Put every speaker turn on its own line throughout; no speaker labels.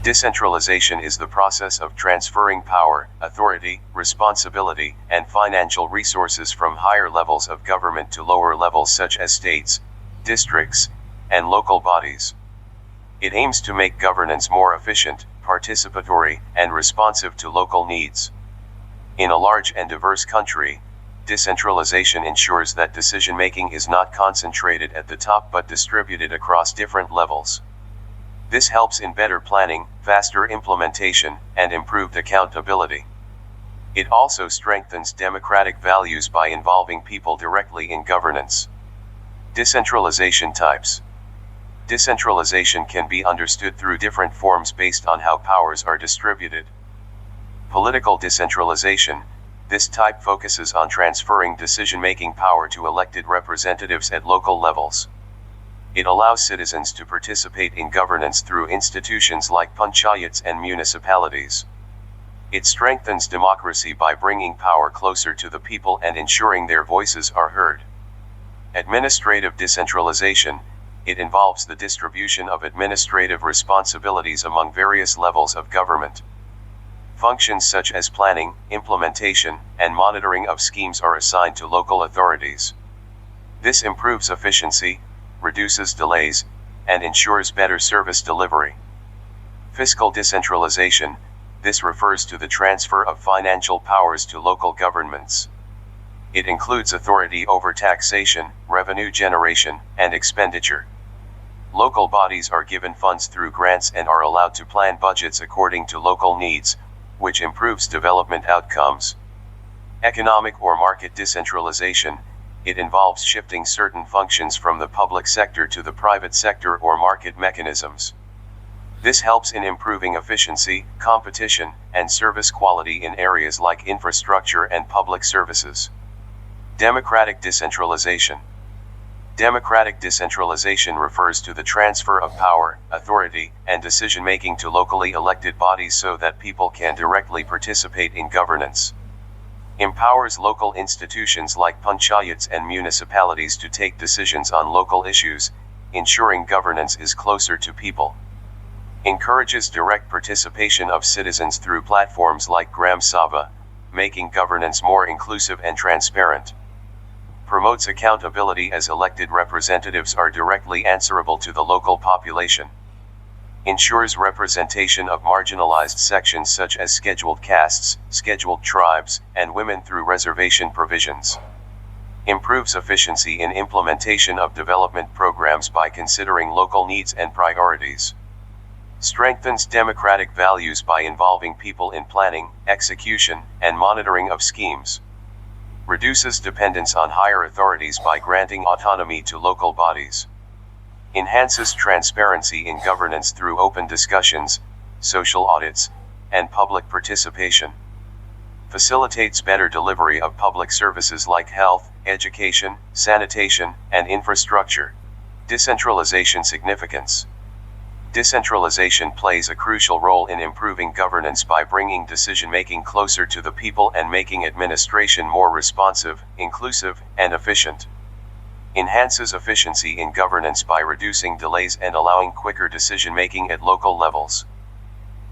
Decentralization is the process of transferring power, authority, responsibility, and financial resources from higher levels of government to lower levels such as states, districts, and local bodies. It aims to make governance more efficient, participatory, and responsive to local needs. In a large and diverse country, decentralization ensures that decision-making is not concentrated at the top but distributed across different levels. This helps in better planning, faster implementation, and improved accountability. It also strengthens democratic values by involving people directly in governance. Decentralization types. Decentralization can be understood through different forms based on how powers are distributed. Political decentralization. This type focuses on transferring decision-making power to elected representatives at local levels. It allows citizens to participate in governance through institutions like panchayats and municipalities. It strengthens democracy by bringing power closer to the people and ensuring their voices are heard. Administrative decentralization. It involves the distribution of administrative responsibilities among various levels of government. Functions such as planning, implementation, and monitoring of schemes are assigned to local authorities. This improves efficiency, reduces delays, and ensures better service delivery. Fiscal decentralization. This refers to the transfer of financial powers to local governments. It includes authority over taxation, revenue generation, and expenditure. Local bodies are given funds through grants and are allowed to plan budgets according to local needs, which improves development outcomes. Economic or market decentralization. It involves shifting certain functions from the public sector to the private sector or market mechanisms. This helps in improving efficiency, competition, and service quality in areas like infrastructure and public services. Democratic decentralization. Democratic decentralization refers to the transfer of power, authority, and decision-making to locally elected bodies so that people can directly participate in governance. Empowers local institutions like panchayats and municipalities to take decisions on local issues, ensuring governance is closer to people. Encourages direct participation of citizens through platforms like Gram Sabha, making governance more inclusive and transparent. Promotes accountability as elected representatives are directly answerable to the local population. Ensures representation of marginalized sections such as scheduled castes, scheduled tribes, and women through reservation provisions. Improves efficiency in implementation of development programs by considering local needs and priorities. Strengthens democratic values by involving people in planning, execution, and monitoring of schemes. Reduces dependence on higher authorities by granting autonomy to local bodies. Enhances transparency in governance through open discussions, social audits, and public participation. Facilitates better delivery of public services like health, education, sanitation, and infrastructure. Decentralization significance. Decentralization plays a crucial role in improving governance by bringing decision-making closer to the people and making administration more responsive, inclusive, and efficient. Enhances efficiency in governance by reducing delays and allowing quicker decision-making at local levels.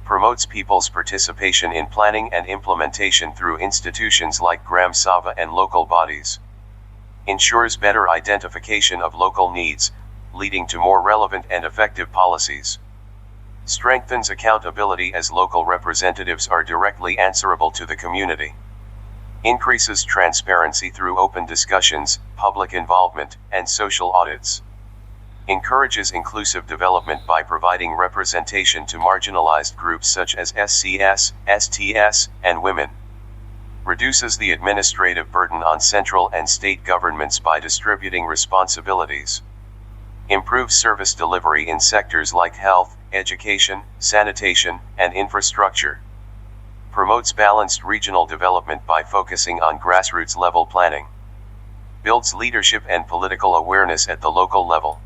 Promotes people's participation in planning and implementation through institutions like Gram Sabha and local bodies. Ensures better identification of local needs, leading to more relevant and effective policies. Strengthens accountability as local representatives are directly answerable to the community. Increases transparency through open discussions, public involvement, and social audits. Encourages inclusive development by providing representation to marginalized groups such as SCS, STS, and women. Reduces the administrative burden on central and state governments by distributing responsibilities. Improves service delivery in sectors like health, education, sanitation, and infrastructure. Promotes balanced regional development by focusing on grassroots level planning. Builds leadership and political awareness at the local level.